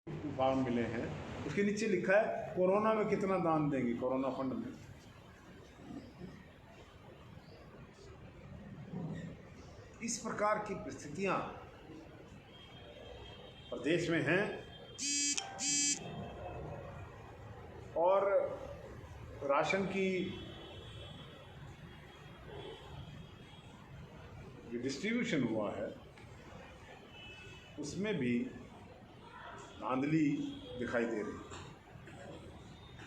Form मिले हैं, उसके नीचे लिखा है कोरोना में कितना दान देंगे, कोरोना फंड में। इस प्रकार की परिस्थितियां प्रदेश में हैं और राशन की जो डिस्ट्रीब्यूशन हुआ है उसमें भी धांधली दिखाई दे रही।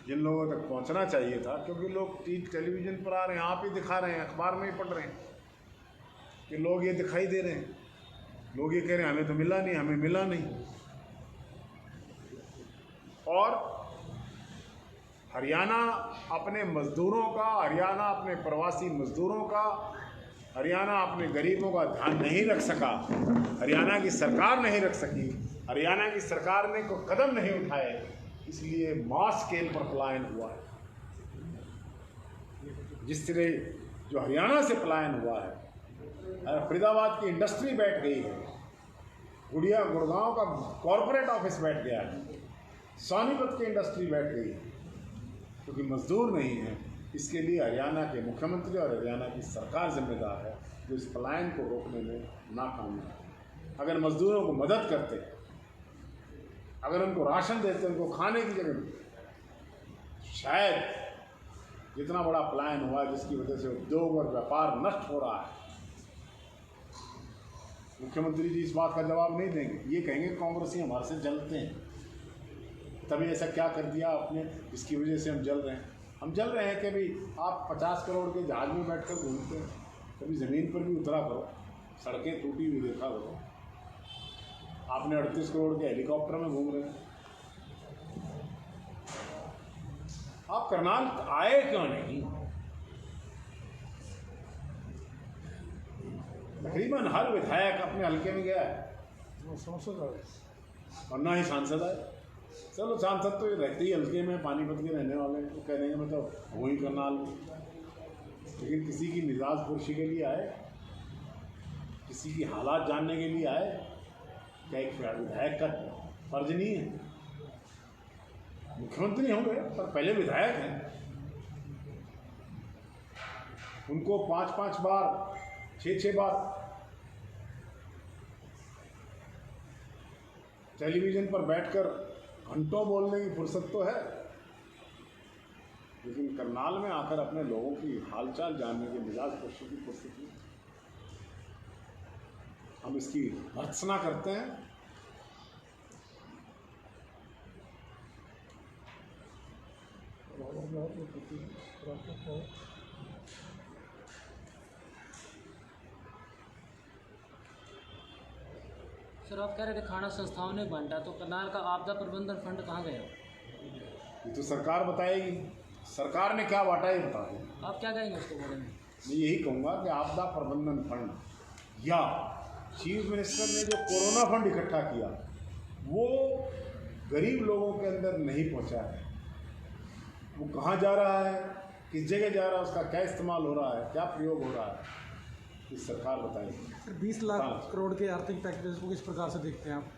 जिन लोगों तक पहुंचना चाहिए था, क्योंकि लोग टेलीविज़न पर आ रहे हैं, आप ही दिखा रहे हैं, अखबार में ही पढ़ रहे हैं कि लोग ये दिखाई दे रहे हैं, लोग ये कह रहे हैं हमें तो मिला नहीं, हमें मिला नहीं। और हरियाणा अपने मजदूरों का, हरियाणा अपने प्रवासी मजदूरों का, हरियाणा अपने गरीबों का ध्यान नहीं रख सका, हरियाणा की सरकार नहीं रख सकी, हरियाणा की सरकार ने कोई कदम नहीं उठाए, इसलिए मास स्केल पर पलायन हुआ है। जिस तरह जो हरियाणा से पलायन हुआ है, फरीदाबाद की इंडस्ट्री बैठ गई है, गुड़गांव का कॉरपोरेट ऑफिस बैठ गया है, सोनीपत की इंडस्ट्री बैठ गई है, क्योंकि मजदूर नहीं है। इसके लिए हरियाणा के मुख्यमंत्री और हरियाणा की सरकार जिम्मेदार है, जो इस पलायन को रोकने में नाकाम है। अगर मजदूरों को मदद करते, अगर उनको राशन देते, उनको खाने की जगह, शायद जितना बड़ा पलायन हुआ है जिसकी वजह से उद्योग और व्यापार नष्ट हो रहा है, मुख्यमंत्री जी इस बात का जवाब नहीं देंगे। ये कहेंगे कांग्रेसी हमारे से जलते हैं, तभी ऐसा क्या कर दिया आपने जिसकी वजह से हम जल रहे हैं। हम जल रहे हैं कि भाई आप 50 करोड़ के जहाज में बैठकर घूमते हैं, कभी ज़मीन पर भी उतरा करो, सड़कें टूटी हुई देखा करो। आपने 38 करोड़ के हेलीकॉप्टर में घूम रहे हैं। आप करनाल आए क्यों नहीं? तकरीबन हर विधायक अपने हल्के में गया है, और ना ही सांसद आए। चलो सांसद तो ये रहते ही हल्के में, पानीपत के रहने वाले, तो कह देंगे मैं तो हूँ ही करनाल, लेकिन किसी की मिजाज पुरशी के लिए आए, किसी की हालात जानने के लिए आए, क्या एक विधायक का फर्ज नहीं है? मुख्यमंत्री होंगे पर पहले विधायक हैं, उनको 5-5 बार, 6-6 बार टेलीविज़न पर बैठकर घंटों बोलने की फुर्सत तो है, लेकिन करनाल में आकर अपने लोगों की हालचाल जानने के मिजाज पुरशी की फुर्सत नहीं। हम इसकी भर्त्सना करते हैं। सर, आप कह रहे थे खाना संस्थाओं ने बांटा, तो करनाल का आपदा प्रबंधन फंड कहाँ गया? ये तो सरकार बताएगी, सरकार ने क्या बांटा ये बता दें। आप क्या कहेंगे उसके बारे में? मैं यही कहूँगा कि आपदा प्रबंधन फंड या चीफ मिनिस्टर ने जो कोरोना फंड इकट्ठा किया वो गरीब लोगों के अंदर नहीं पहुँचा है। वो कहाँ जा रहा है, किस जगह जा रहा है, उसका क्या इस्तेमाल हो रहा है, क्या प्रयोग हो रहा है, इस सरकार बताएगी। सर 20 लाख करोड़ के आर्थिक पैकेज को किस प्रकार से देखते हैं आप?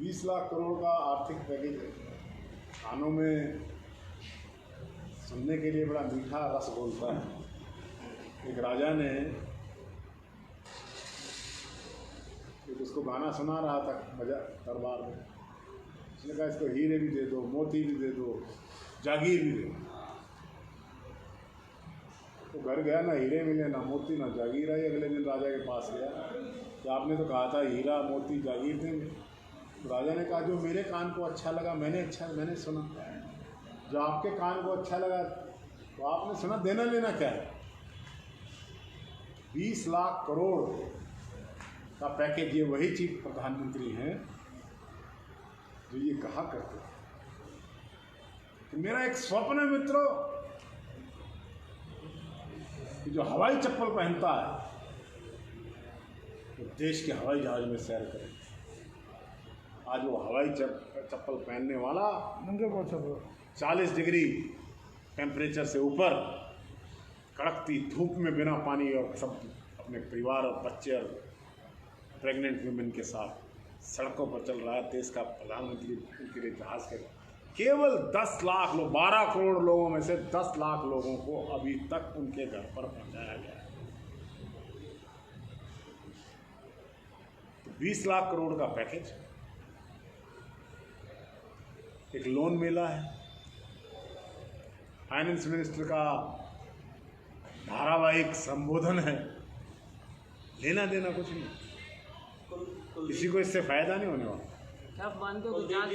20 लाख करोड़ का आर्थिक पैकेज कानों में सुनने के लिए बड़ा मीठा रस बोलता है। एक राजा ने एक उसको गाना सुना रहा था बजा दरबार में, उसने कहा इसको हीरे भी दे दो, मोती भी दे दो, जागीर भी दे दो। तो घर गया, ना हीरे मिले, ना मोती, ना जागीर आई। अगले दिन राजा के पास गया कि आपने तो कहा था हीरा मोती जागीर देंगे। तो राजा ने कहा जो मेरे कान को अच्छा लगा मैंने सुना, जो आपके कान को अच्छा लगा तो आपने सुना, देना लेना क्या है। 20 लाख करोड़ का पैकेज, ये वही चीफ प्रधानमंत्री हैं जो ये कहा करते थे कि मेरा एक स्वप्न है मित्रों कि जो हवाई चप्पल पहनता है तो देश के हवाई जहाज में सैर करे। आज वो हवाई चप्पल पहनने वाला 40 डिग्री टेम्परेचर से ऊपर कड़कती धूप में बिना पानी और सब अपने परिवार और बच्चे और प्रेग्नेंट वुमेन के साथ सड़कों पर चल रहा है, देश का प्रधानमंत्री उनके लिए जहाज के केवल 10 लाख लोग, 12 करोड़ लोगों में से 10 लाख लोगों को अभी तक उनके घर पर पहुंचाया गया है। तो 20 लाख करोड़ का पैकेज, एक लोन मिला है, फाइनेंस मिनिस्टर का धारावाहिक संबोधन है, लेना देना कुछ नहीं, किसी को इससे फायदा नहीं होने वाला। क्या आप मानते हो कि जांच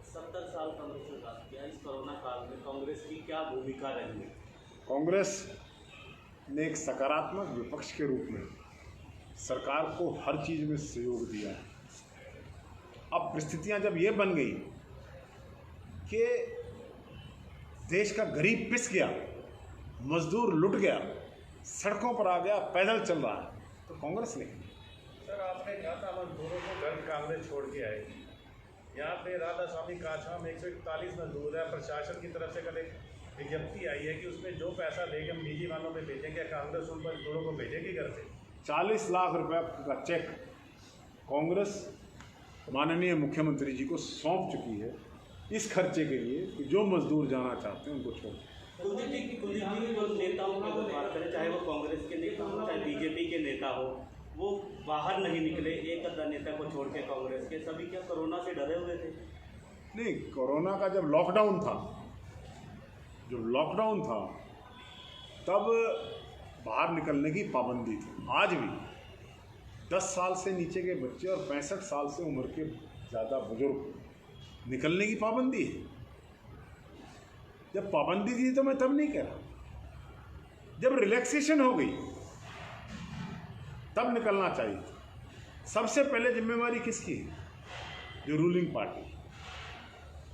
70 साल कांग्रेस ने राज किया, इस कोरोना काल में कांग्रेस की क्या भूमिका रही है? कांग्रेस ने एक सकारात्मक विपक्ष के रूप में सरकार को हर चीज़ में सहयोग दिया है। अब परिस्थितियां जब ये बन गई कि देश का गरीब पिस गया, मजदूर लुट गया, सड़कों पर आ गया, पैदल चल रहा है, तो कांग्रेस ने सर, आपने कहा था मजदूरों को घर कांग्रेस छोड़ के आएगी। यहाँ पे राधा स्वामी काछा में 141 मजदूर है, प्रशासन की तरफ से कल एक विज्ञप्ति आई है कि उसमें जो पैसा लेके हम निजी वालों में भेजेंगे, कांग्रेस उन मजदूरों को भेजेगी घर से। 40 लाख रुपए का चेक कांग्रेस माननीय मुख्यमंत्री जी को सौंप चुकी है इस खर्चे के लिए कि जो मजदूर जाना चाहते हैं उनको छोड़। कुलदीप जी जो नेताओं की अगर बात करें, चाहे वो कांग्रेस के नेता हो चाहे बीजेपी के नेता हो, वो बाहर नहीं निकले। एक अद्धा नेता को छोड़ के कांग्रेस के सभी क्या कोरोना से डरे हुए थे? नहीं, कोरोना का जब लॉकडाउन था, तब बाहर निकलने की पाबंदी थी। आज भी 10 साल से नीचे के बच्चे और 65 साल से उम्र के ज़्यादा बुजुर्ग निकलने की पाबंदी है। जब पाबंदी थी तो मैं तब नहीं कह रहा, जब रिलैक्सेशन हो गई तब निकलना चाहिए। सबसे पहले जिम्मेवारी किसकी है? जो रूलिंग पार्टी,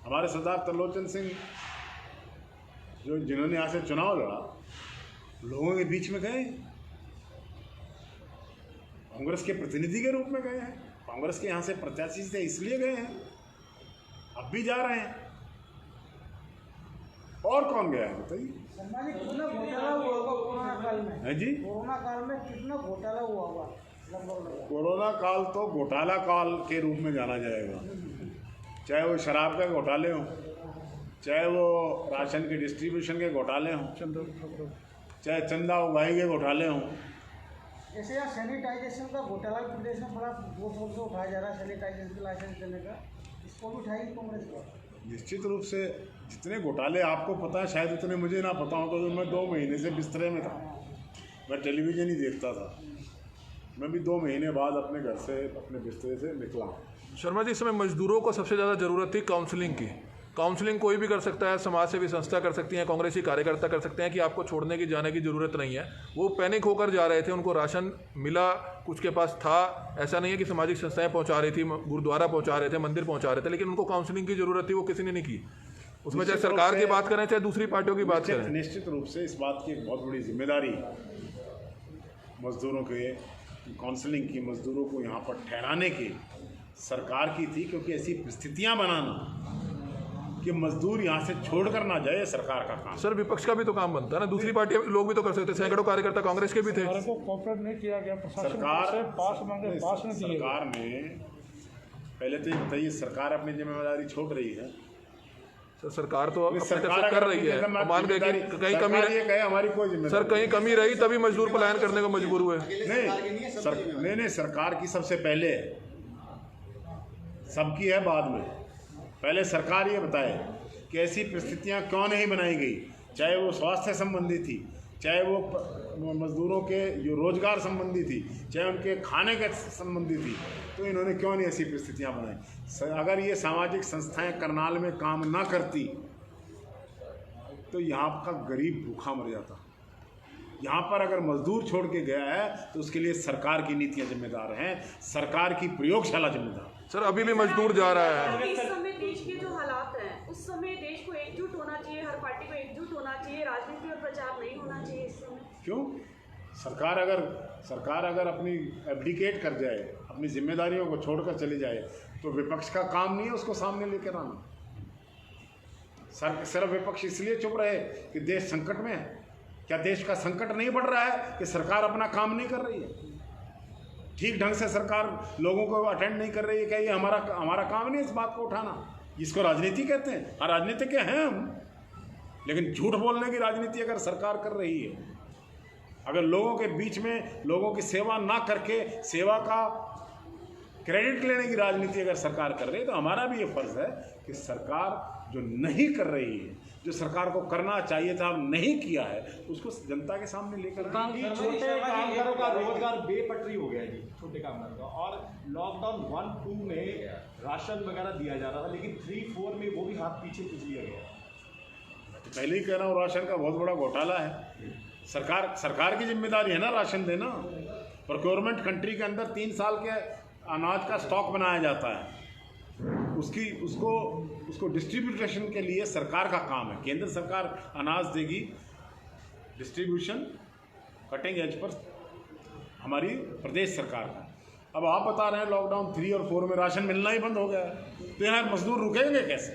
हमारे सरदार त्रिलोचन सिंह जिन्होंने यहाँ से चुनाव लड़ा, लोगों के बीच में गए, कांग्रेस के प्रतिनिधि के रूप में गए हैं, कांग्रेस के यहाँ से प्रत्याशी थे इसलिए गए हैं, अब भी जा रहे हैं। और कौन गया है बताइए? शर्मा जी, कितना घोटाला हुआ होगा कोरोना काल में? है जी, कोरोना काल में कितना घोटाला हुआ होगा लगभग? कोरोना काल तो घोटाला काल के रूप में जाना जाएगा। चाहे वो शराब के घोटाले हों, चाहे वो राशन के डिस्ट्रीब्यूशन के घोटाले हों, चाहे चंदा उगाही के घोटाले हों। जैसे यहाँ सैनिटाइजेशन का घोटाला प्रदेश में बड़ा जोर शोर से उठाया जा रहा है, सैनिटाइजेशन के लाइसेंस देने का, इसको भी उठाएगी कांग्रेस को? निश्चित रूप से जितने घोटाले आपको पता है शायद उतने मुझे ना पता हो, तो मैं 2 महीने से बिस्तरे में था, मैं टेलीविज़न ही देखता था। मैं भी 2 महीने बाद अपने घर से, अपने बिस्तरे से निकला। शर्मा जी, इस समय मजदूरों को सबसे ज़्यादा ज़रूरत थी काउंसलिंग की। काउंसलिंग कोई भी कर सकता है, समाज सेवी संस्था कर सकती हैं, कांग्रेसी कार्यकर्ता कर सकते हैं कि आपको छोड़ने की जाने की ज़रूरत नहीं है। वो पैनिक होकर जा रहे थे, उनको राशन मिला, कुछ के पास था, ऐसा नहीं है कि सामाजिक संस्थाएं पहुंचा रही थी, गुरुद्वारा पहुंचा रहे थे, मंदिर पहुंचा रहे थे, लेकिन उनको काउंसलिंग की ज़रूरत थी, वो किसी ने नहीं की। उसमें चाहे सरकार की बात करें चाहे दूसरी पार्टियों की बात करें। निश्चित रूप से इस बात की एक बहुत बड़ी जिम्मेदारी मजदूरों के काउंसलिंग की, मजदूरों को यहाँ पर ठहराने की सरकार की थी, क्योंकि ऐसी परिस्थितियाँ बनाना कि मजदूर यहाँ से छोड़कर ना जाए, सरकार का काम। सर, विपक्ष का भी तो काम बनता है ना, दूसरी पार्टी लोग भी तो कर सकते, सैकड़ों कार्यकर्ता कांग्रेस के भी थे। को कोऑपरेट नहीं किया गया, प्रशासन सरकार से पास मांगे, पास नहीं दिए। सरकार ने पहले तो ये बताइए, सरकार अपनी जिम्मेदारी छोड़ रही है? सर, सरकार तो अपनी तरफ सरकार से कर रही है, मान गए कि कहीं कमी ये कहे हमारी कोई जिम्मेदारी, सर कहीं कमी रही तभी मजदूर पलायन करने को मजबूर हुए। नहीं, सरकार की सबसे पहले है, सबकी है बाद में। पहले सरकार ये बताए कि ऐसी परिस्थितियां क्यों नहीं बनाई गई, चाहे वो स्वास्थ्य संबंधी थी, चाहे वो मजदूरों के जो रोजगार संबंधी थी, चाहे उनके खाने के संबंधी थी, तो इन्होंने क्यों नहीं ऐसी परिस्थितियां बनाई? अगर ये सामाजिक संस्थाएं करनाल में काम ना करती तो यहाँ का गरीब भूखा मर जाता। यहाँ पर अगर मजदूर छोड़ के गया है तो उसके लिए सरकार की नीतियाँ जिम्मेदार हैं, सरकार की प्रयोगशाला जिम्मेदार। सर, अभी भी मजदूर जा रहा है। इस समय देश के जो हालात हैं, उस समय देश को एकजुट होना चाहिए, हर पार्टी को एकजुट होना चाहिए, राजनीति और प्रचार नहीं होना चाहिए इस समय। क्यों? सरकार अगर अपनी एब्डिकेट कर जाए, अपनी जिम्मेदारियों को छोड़कर चली जाए, तो विपक्ष का काम नहीं है उसको सामने लेकर आना। सिर्फ विपक्ष इसलिए चुप रहे कि देश संकट में है। क्या देश का संकट नहीं बढ़ रहा है कि सरकार अपना काम नहीं कर रही है? ठीक ढंग से सरकार लोगों को अटेंड नहीं कर रही है। क्या ये हमारा काम नहीं है इस बात को उठाना? इसको राजनीति कहते हैं। हाँ, राजनीतिज्ञ हैं हम, लेकिन झूठ बोलने की राजनीति अगर सरकार कर रही है, अगर लोगों के बीच में लोगों की सेवा ना करके सेवा का क्रेडिट लेने की राजनीति अगर सरकार कर रही है, तो हमारा भी ये फर्ज है कि सरकार जो नहीं कर रही है, जो सरकार को करना चाहिए था नहीं किया है, उसको जनता के सामने लेकर आए। छोटे कामगारों का रोजगार बेपटरी हो गया जी, छोटे कामगारों का। और लॉकडाउन 1-2 में राशन वगैरह दिया जा रहा था, लेकिन 3-4 में वो भी हाथ पीछे कुछ लिया गया। पहले ही कह रहा हूँ, राशन का बहुत बड़ा घोटाला है। सरकार की जिम्मेदारी है ना राशन देना। प्रोक्योरमेंट कंट्री के अंदर 3 साल के अनाज का स्टॉक बनाया जाता है, उसको डिस्ट्रीब्यूशन के लिए सरकार का काम है। केंद्र सरकार अनाज देगी, डिस्ट्रीब्यूशन कटिंग एज पर हमारी प्रदेश सरकार का। अब आप बता रहे हैं लॉकडाउन 3 और 4 में राशन मिलना ही बंद हो गया है, तो यहाँ मजदूर रुकेंगे कैसे?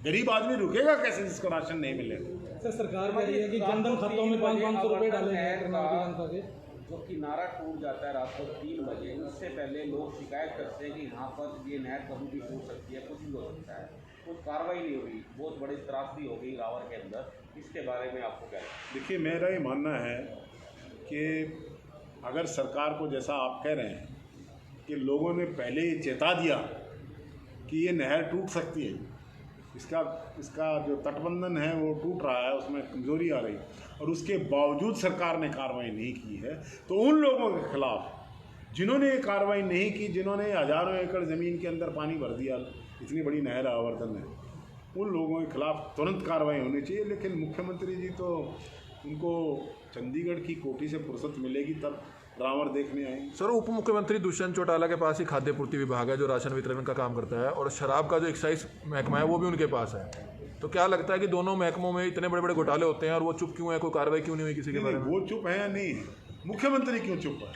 गरीब आदमी रुकेगा कैसे जिसको राशन नहीं मिलेगा? सर, सरकार कह रही है कि जनधन खातों में 500 रुपये डाले हैं कर्नाटक की जनता के। जो किनारा टूट जाता है रात को 3 बजे, उससे पहले लोग शिकायत करते हैं कि यहाँ पर ये नहर कभी भी टूट सकती है, कुछ भी हो सकता है। कुछ कार्रवाई नहीं हुई, बहुत बड़ी त्रासदी हो गई रावर के अंदर। इसके बारे में आपको क्या है? देखिए, मेरा ये मानना है कि अगर सरकार को, जैसा आप कह रहे हैं कि लोगों ने पहले ही चेता दिया कि ये नहर टूट सकती है, इसका जो तटबंधन है वो टूट रहा है, उसमें कमज़ोरी आ रही, और उसके बावजूद सरकार ने कार्रवाई नहीं की है, तो उन लोगों के खिलाफ जिन्होंने ये कार्रवाई नहीं की, जिन्होंने हज़ारों एकड़ ज़मीन के अंदर पानी भर दिया, इतनी बड़ी नहर आवर्तन है, उन लोगों के खिलाफ तुरंत कार्रवाई होनी चाहिए। लेकिन मुख्यमंत्री जी तो, उनको चंडीगढ़ की कोठी से फुर्सत मिलेगी तब ड्रामर देखने आएंगे। सर, उप मुख्यमंत्री दुष्यंत चौटाला के पास ही खाद्य पूर्ति विभाग है जो राशन वितरण का काम करता है, और शराब का जो एक्साइज महकमा है वो भी उनके पास है। तो क्या लगता है कि दोनों महकमों में इतने बड़े बड़े घोटाले होते हैं और वो चुप क्यों है? कोई कार्रवाई क्यों नहीं हुई किसी के बारे में? वो चुप है या नहीं? मुख्यमंत्री क्यों चुप है?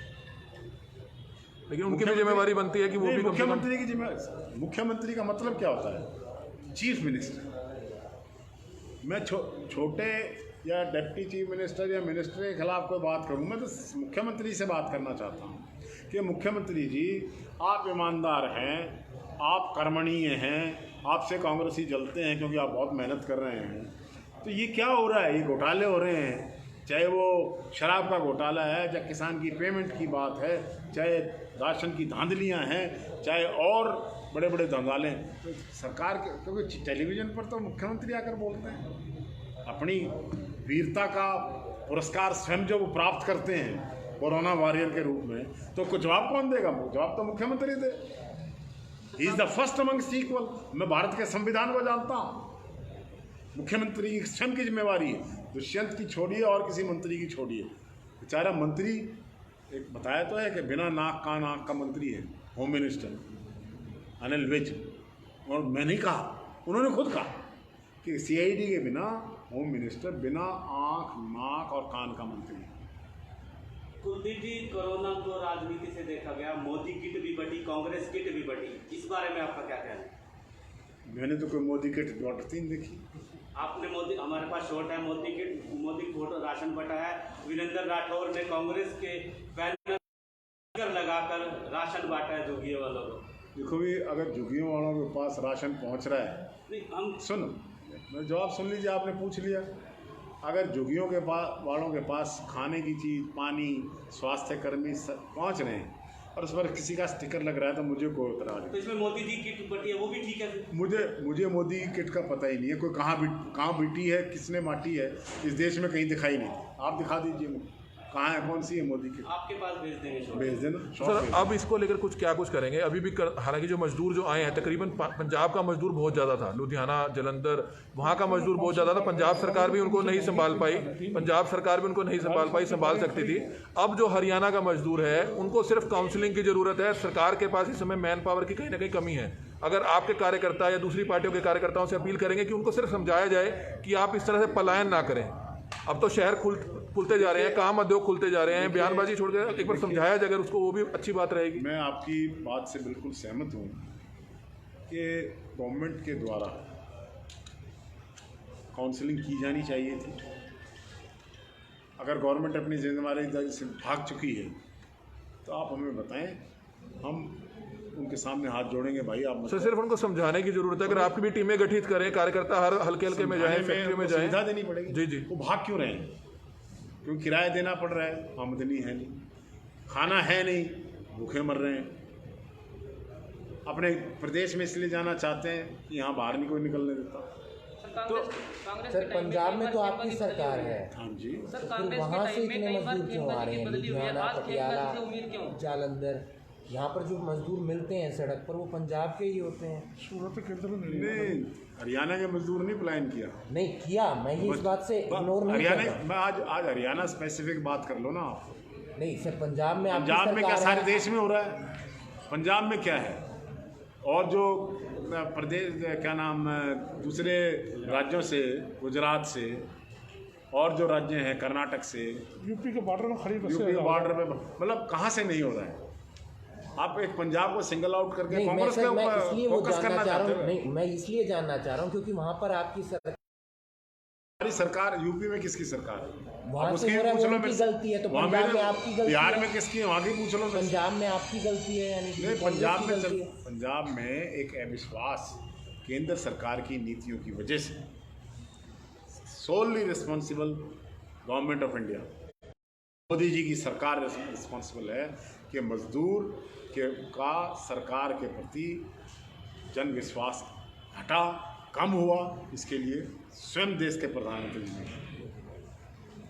लेकिन उनकी भी जिम्मेवारी बनती है कि वो भी मुख्यमंत्री की जिम्मेवारी। मुख्यमंत्री का मतलब क्या होता है? Chief minister. मैं छोटे या डिप्टी चीफ मिनिस्टर या मिनिस्टर के खिलाफ कोई बात करूँ, मैं तो मुख्यमंत्री से बात करना चाहता हूँ कि मुख्यमंत्री जी, आप ईमानदार हैं, आप कर्मणीय हैं, आपसे कांग्रेसी जलते हैं क्योंकि आप बहुत मेहनत कर रहे हैं। तो ये क्या हो रहा है? ये घोटाले हो रहे हैं, चाहे वो शराब का घोटाला है, चाहे किसान की पेमेंट की बात है, चाहे राशन की धांधलियाँ हैं, चाहे और बड़े बड़े धंधाले। तो सरकार के, क्योंकि टेलीविज़न पर तो मुख्यमंत्री आकर बोलते हैं, अपनी वीरता का पुरस्कार स्वयं जब वो प्राप्त करते हैं कोरोना वॉरियर के रूप में, तो कुछ जवाब कौन देगा? जवाब तो मुख्यमंत्री दे। He is the first amongst equal. मैं भारत के संविधान को जानता हूँ। मुख्यमंत्री की स्वयं की जिम्मेवारी है, दुष्यंत की छोड़िए और किसी मंत्री की छोड़िए। बेचारा मंत्री, एक बताया तो है कि बिना नाक का मंत्री है, होम मिनिस्टर अनिल विज। और मैंने कहा, उन्होंने खुद कहा कि CID के बिना होम मिनिस्टर बिना आँख, नाक और कान का मंत्री है। कुलदीप जी, कोरोना को राजनीति से देखा गया, मोदी किट भी बढ़ी, कांग्रेस किट भी बढ़ी, इस बारे में आपका क्या कहना है? मैंने तो कोई मोदी किट बढ़ती नहीं देखी। आपने मोदी, हमारे पास शॉर्ट है Modi kit, Modi photo ration बटा है। वीरेंद्र राठौर ने कांग्रेस के बैनर लगाकर राशन बांटा है झुग्गियों वालों को। देखो भी, अगर झुग्गियों वालों के पास राशन पहुंच रहा है, नहीं, हम सुनो, मैं जवाब सुन लीजिए, आपने पूछ लिया। अगर झुग्गियों के वालों के पास खाने की चीज़, पानी, स्वास्थ्य कर्मी पहुंच रहे हैं और उस पर किसी का स्टिकर लग रहा है, तो मुझे कोई उतरा नहीं। तो इसमें मोदी जी किट बटी है, वो भी ठीक है। मुझे मोदी किट का पता ही नहीं है, कोई कहाँ बिटी है, किसने बांटी है, इस देश में कहीं दिखाई नहीं। आप दिखा दीजिए मुझे कहाँ है, कौन सी है मोदी किट? आपके पास भेज देंगे, भेज देना सर। अब इसको लेकर कुछ करेंगे? अभी भी हालांकि जो मजदूर जो आए हैं, तकरीबन पंजाब का मजदूर बहुत ज़्यादा था, लुधियाना, जलंधर, वहाँ का मजदूर बहुत ज़्यादा था। पंजाब सरकार भी उनको नहीं संभाल पाई, संभाल सकती थी। अब जो हरियाणा का मजदूर है, उनको सिर्फ काउंसलिंग की ज़रूरत है। सरकार के पास इस समय मैन पावर की कहीं ना कहीं कमी है। अगर आपके कार्यकर्ता या दूसरी पार्टियों के कार्यकर्ताओं से अपील करेंगे कि उनको सिर्फ समझाया जाए कि आप इस तरह से पलायन ना करें। अब तो शहर खुलते जा रहे हैं, काम उद्योग खुलते जा रहे हैं, बयानबाजी छोड़ के एक बार समझाया जाए अगर उसको, वो भी अच्छी बात रहेगी। मैं आपकी बात से बिल्कुल सहमत हूँ कि गवर्नमेंट के द्वारा काउंसलिंग की जानी चाहिए थी। अगर गवर्नमेंट अपनी जिम्मेदारी से भाग चुकी है तो आप हमें बताएं, हम उनके सामने हाथ जोड़ेंगे, भाई आप सर सिर्फ उनको समझाने की जरूरत है। अगर आपकी भी टीमें गठित करें, कार्यकर्ता हर हल्के हल्के में जाएं, फैक्ट्री में जाएं, सुविधा देनी पड़ेगी। जी जी। वो भाग क्यों रहे हैं? क्योंकि किराया देना पड़ रहा है, आमदनी है नहीं, खाना है नहीं, भूखे मर रहे हैं। अपने प्रदेश में इसलिए जाना चाहते हैं कि यहाँ बाहर नहीं कोई निकलने देता। तो सर पंजाब में तो आपकी सरकार है, हाँ जी, तो फिर वहाँ से इतने मजदूर क्यों आ रहे हैं? लुधियाना, पटियाला, जालंधर, यहाँ पर जो मजदूर मिलते हैं सड़क पर वो पंजाब के ही होते हैं। सूरत के अंदर नहीं, हरियाणा के मजदूर नहीं पलायन किया। नहीं किया, मैं ये इस बात से इग्नोर नहीं कर हरियाणा, रहा। मैं आज हरियाणा स्पेसिफिक बात कर लो ना आप। नहीं सर, पंजाब में आपकी पंजाब में क्या सरकार सारे है। देश में हो रहा है? पंजाब में क्या है? और जो प्रदेश क्या नाम दूसरे राज्यों से, गुजरात से और जो राज्य हैं कर्नाटक से, यूपी के बॉर्डर में खड़ी बसें यूपी के बॉर्डर में, मतलब कहाँ से नहीं हो रहा है? आप एक पंजाब को सिंगल आउट करके नहीं, कांग्रेस के मैं ऊपर इसलिए वो फोकस जानना करना चाह रहा चाहते हूँ। हो? नहीं, मैं इसलिए जानना चाह रहा हूँ क्योंकि वहाँ पर आपकी सरकार, हमारी सरकार यूपी में किसकी सरकार है? वहाँ अब से उसकी हो रहा है, पूछ वो लो उनकी मेरे से। गलती है, तो वहाँ पंजाब मेरे- में आपकी गलती बिहार है। में किसकी है? वहाँ की पूछ लो मेरे से। पंजाब में आपकी गलती है, यानी कि नहीं, कांग्रेस पंजाब की में गलती है। पंजाब में एक अविश्वास केंद्र सरकार की नीतियों की वजह से, solely responsible government of India, Modi ji की सरकार रिस्पॉन्सिबल है कि मजदूर का सरकार के प्रति जन विश्वास घटा, कम हुआ। इसके लिए स्वयं देश के प्रधानमंत्री ने,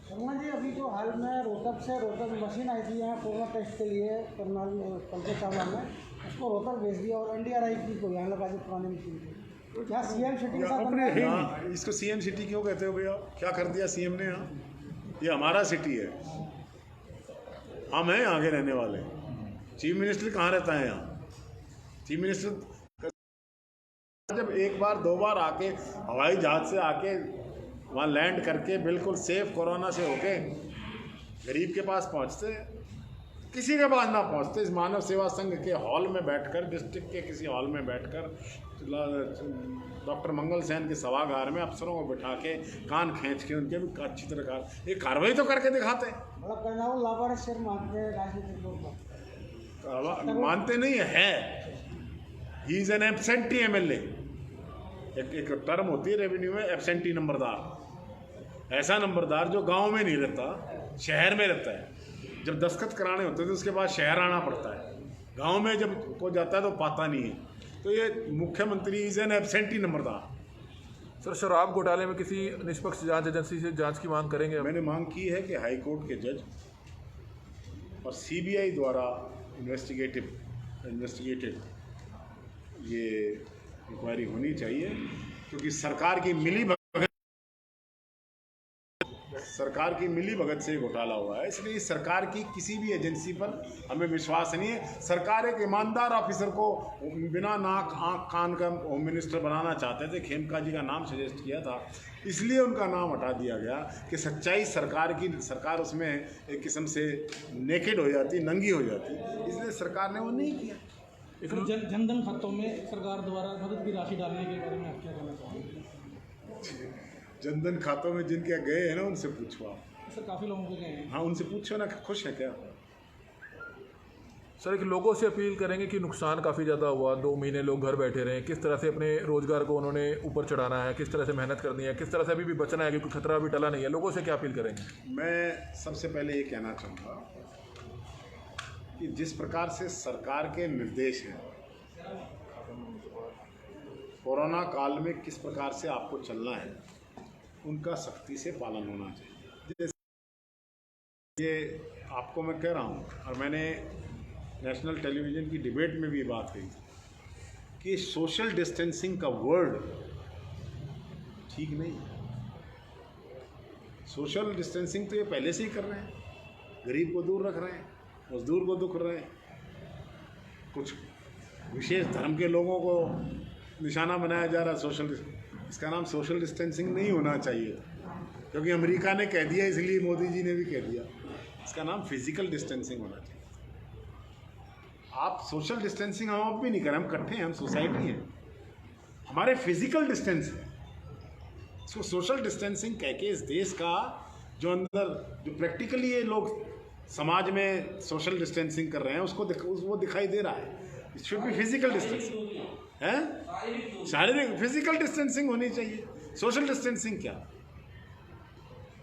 शर्मा जी, अभी जो हाल में रोहतक मशीन आई थी यहाँ कोरोना टेस्ट के लिए पंकज चावला में, उसको रोहतक भेज दिया और NDRI को यहाँ लगा दी पुरानी मशीन की। क्या सीएम सिटी के साथ हाँ, इसको सीएम सिटी क्यों कहते हो भैया? क्या कर दिया सीएम ने यहाँ? ये हमारा सिटी है, हम हैं यहाँ के रहने वाले। चीफ मिनिस्टर कहाँ रहता है यहाँ? चीफ मिनिस्टर जब एक बार दो बार आके हवाई जहाज से आके वहाँ लैंड करके बिल्कुल सेफ कोरोना से होके गरीब के पास पहुँचते, किसी के पास ना पहुँचते, इस मानव सेवा संघ के हॉल में बैठकर, डिस्ट्रिक्ट के किसी हॉल में बैठकर, डॉक्टर मंगल सेन के सभागार में अफसरों को बिठा के कान खींच के उनके भी अच्छी तरह एक कार्रवाई तो करके दिखाते हैं। मतलब कर्नावल लाभार्थी शेर मानते हैं राजनीतिक तौर पर, मानते नहीं है। He is an absentee MLA। एक टर्म होती है रेवेन्यू में, एब्सेंटी नंबरदार। ऐसा नंबरदार जो गांव में नहीं रहता, शहर में रहता है। जब दस्तखत कराने होते हैं तो उसके बाद शहर आना पड़ता है, गांव में जब को जाता है तो पाता नहीं है। तो ये मुख्यमंत्री is an absentee Nambardar. Sir शराब घोटाले में किसी निष्पक्ष जांच एजेंसी से जांच की मांग करेंगे? मैंने मांग की है कि हाई कोर्ट के जज और CBI द्वारा इन्वेस्टिगेटेड ये इंक्वायरी होनी चाहिए, क्योंकि सरकार की मिली भगत से घोटाला हुआ है। इसलिए इस सरकार की किसी भी एजेंसी पर हमें विश्वास नहीं है। सरकार एक ईमानदार ऑफिसर को बिना नाक आँख कान का होम मिनिस्टर बनाना चाहते थे, खेमका जी का नाम सजेस्ट किया था, इसलिए उनका नाम हटा दिया गया कि सच्चाई सरकार उसमें एक किस्म से नेकेड हो जाती, नंगी हो जाती, इसलिए सरकार ने वो नहीं किया। जनधन खातों में सरकार द्वारा मदद की राशि डालने के बारे में आप क्या कहना चाहेंगे? जनधन खातों में जिनके गए हैं ना, उनसे पूछो आप। सर काफ़ी लोगों के गए हैं। हाँ, उनसे पूछो ना, खुश है क्या? सर एक लोगों से अपील करेंगे कि नुकसान काफ़ी ज़्यादा हुआ, 2 महीने लोग घर बैठे रहे, किस तरह से अपने रोज़गार को उन्होंने ऊपर चढ़ाना है, किस तरह से मेहनत करनी है, किस तरह से अभी भी बचना है क्योंकि खतरा अभी टला नहीं है, लोगों से क्या अपील करेंगे? मैं सबसे पहले ये कहना चाहूँगा कि जिस प्रकार से सरकार के निर्देश हैं, कोरोना काल में किस प्रकार से आपको चलना है, उनका सख्ती से पालन होना चाहिए। ये आपको मैं कह रहा हूँ, और मैंने नेशनल टेलीविज़न की डिबेट में भी बात कही थी कि सोशल डिस्टेंसिंग का वर्ड ठीक नहीं है। सोशल डिस्टेंसिंग तो ये पहले से ही कर रहे हैं, गरीब को दूर रख रहे हैं, मजदूर को दुख रहे हैं, कुछ विशेष धर्म के लोगों को निशाना बनाया जा रहा है। इसका नाम सोशल डिस्टेंसिंग नहीं होना चाहिए, क्योंकि अमेरिका ने कह दिया, इसलिए मोदी जी ने भी कह दिया। इसका नाम फिजिकल डिस्टेंसिंग होना चाहिए। आप सोशल डिस्टेंसिंग हम अब भी नहीं करें, हम इकट्ठे हैं, हम सोसाइटी हैं, हमारे फिजिकल डिस्टेंस है। इसको सोशल डिस्टेंसिंग कह के इस देश का जो अंदर जो प्रैक्टिकली ये लोग समाज में सोशल डिस्टेंसिंग कर रहे हैं उसको वो दिखाई दे रहा है। It should be physical distancing, है शारीरिक फिजिकल डिस्टेंसिंग होनी चाहिए, सोशल डिस्टेंसिंग क्या।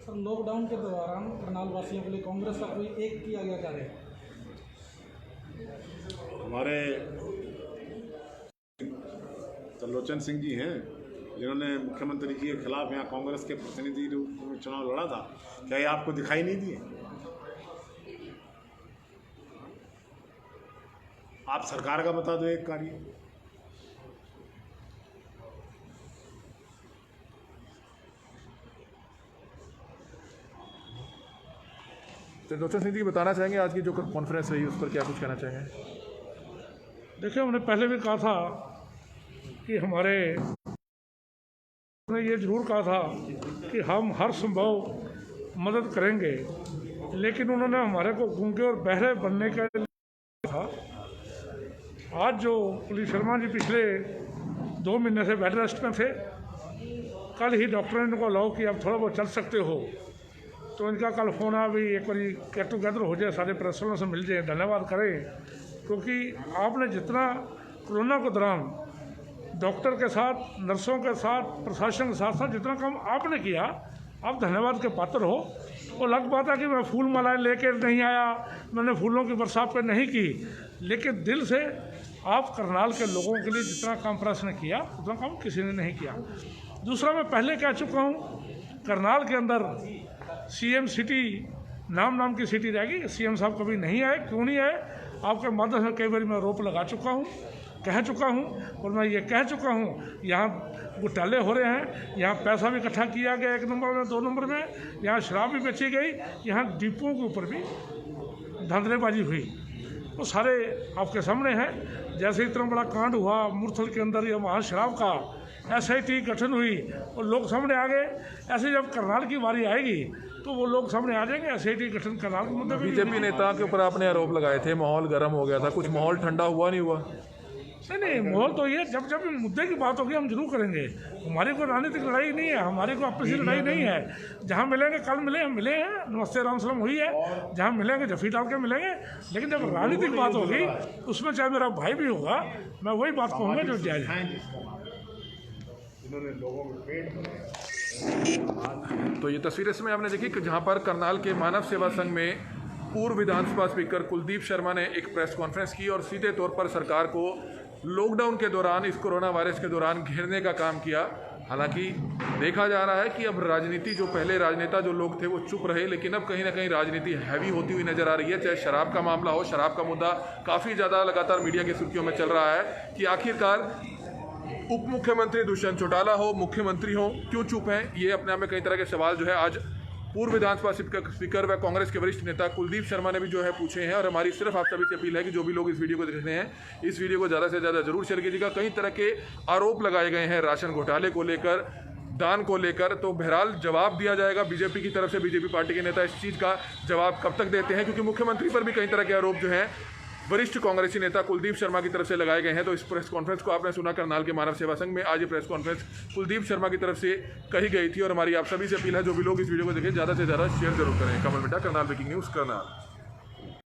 सर लॉकडाउन के दौरान करनाल वासियों के लिए कांग्रेस का कोई एक किया गया कार्य? हमारे त्रिलोचन सिंह जी हैं जिन्होंने मुख्यमंत्री जी के खिलाफ यहाँ कांग्रेस के प्रतिनिधि रूप में चुनाव लड़ा था, क्या ये आपको दिखाई नहीं दिए? आप सरकार का बता दो एक कार्य। त्रिलोचन सिंह जी बताना चाहेंगे आज की जो कॉन्फ्रेंस रही उस पर क्या कुछ कहना चाहेंगे? देखिए, हमने पहले भी कहा था कि हमारे ने ये ज़रूर कहा था कि हम हर संभव मदद करेंगे, लेकिन उन्होंने हमारे को गूंगे और बहरे बनने का था। आज जो पुलिस शर्मा जी पिछले 2 महीने से बेड रेस्ट में थे, कल ही डॉक्टर ने इनको अलाउ किया अब थोड़ा बहुत चल सकते हो, तो इनका कल फ़ोन आया भी एक बार गेट टुगेदर हो जाए, सारे प्रेस वालों से मिल जाए, धन्यवाद करें। क्योंकि आपने जितना कोरोना के दौरान डॉक्टर के साथ, नर्सों के साथ, प्रशासन के साथ साथ जितना काम आपने किया, आप धन्यवाद के पात्र हो। और अलग बात है कि मैं फूल मालाएं लेकर नहीं आया, मैंने फूलों की बरसात पर नहीं की, लेकिन दिल से आप करनाल के लोगों के लिए जितना काम प्रयास ने किया उतना काम किसी ने नहीं किया। दूसरा, मैं पहले कह चुका हूँ, करनाल के अंदर CM सिटी नाम की सिटी रहेगी। CM साहब कभी नहीं आए, क्यों नहीं आए? आपके माध्यम से कई बार मैं आरोप लगा चुका हूँ, कह चुका हूँ, और मैं ये कह चुका हूँ, यहाँ घोटाले हो रहे हैं, यहाँ पैसा भी इकट्ठा किया गया 1 नंबर में, 2 नंबर में, यहाँ शराब भी बेची गई, यहाँ डिपों के ऊपर भी धांधलेबाजी हुई, वो सारे आपके सामने हैं। जैसे इतना बड़ा कांड हुआ मुरथल के अंदर या वहाँ शराब का SIT गठन हुई और लोग सामने आ गए, ऐसे जब करनाल की बारी आएगी तो वो लोग सामने आ जाएंगे। SIT गठन करनाल के मुद्दे पे बीजेपी नेता के ऊपर आपने आरोप लगाए थे, माहौल गर्म हो गया था, कुछ माहौल ठंडा हुआ नहीं हुआ? नहीं, माहौल तो ये जब मुद्दे की बात होगी हम जरूर करेंगे। हमारी कोई राजनीतिक लड़ाई नहीं है, हमारी कोई आपसी लड़ाई नहीं है। जहाँ मिलेंगे, कल मिले, हम मिले हैं, नमस्ते राम सलाम हुई है, जहाँ मिलेंगे जफी डाल के मिलेंगे। लेकिन जब राजनीतिक बात होगी उसमें चाहे मेरा भाई भी होगा, मैं वही बात कहूँगा जो जायज़ है। तो ये तस्वीर इसमें आपने देखी कि जहाँ पर करनाल के मानव सेवा संघ में पूर्व विधानसभा स्पीकर कुलदीप शर्मा ने एक प्रेस कॉन्फ्रेंस की और सीधे तौर पर सरकार को लॉकडाउन के दौरान, इस कोरोना वायरस के दौरान घेरने का काम किया। हालांकि देखा जा रहा है कि अब राजनीति, जो पहले राजनेता जो लोग थे वो चुप रहे, लेकिन अब कहीं ना कहीं राजनीति हैवी होती हुई नजर आ रही है। चाहे शराब का मामला हो, शराब का मुद्दा काफ़ी ज़्यादा लगातार मीडिया की सुर्खियों में चल रहा है कि आखिरकार उप मुख्यमंत्री दुष्यंत चौटाला हो, मुख्यमंत्री हो, क्यों चुप हैं। ये अपने आप में कई तरह के सवाल जो है आज पूर्व विधानसभा स्पीकर व कांग्रेस के वरिष्ठ नेता कुलदीप शर्मा ने भी जो है पूछे हैं। और हमारी सिर्फ आप सभी से अपील है कि जो भी लोग इस वीडियो को देख रहे हैं, इस वीडियो को ज़्यादा से ज़्यादा जरूर शेयर कीजिएगा। कई तरह के आरोप लगाए गए हैं राशन घोटाले को लेकर, दान को लेकर, तो बहरहाल जवाब दिया जाएगा बीजेपी की तरफ से। बीजेपी पार्टी के नेता इस चीज़ का जवाब कब तक देते हैं, क्योंकि मुख्यमंत्री पर भी कई तरह के आरोप जो हैं वरिष्ठ कांग्रेसी नेता कुलदीप शर्मा की तरफ से लगाए गए हैं। तो इस प्रेस कॉन्फ्रेंस को आपने सुना करनाल के मानव सेवा संघ में। आज ये प्रेस कॉन्फ्रेंस कुलदीप शर्मा की तरफ से कही गई थी और हमारी आप सभी से अपील है, जो भी लोग इस वीडियो को देखें ज़्यादा से ज़्यादा शेयर जरूर करें। कमल मिटा, करनाल ब्रेकिंग न्यूज़, करनाल।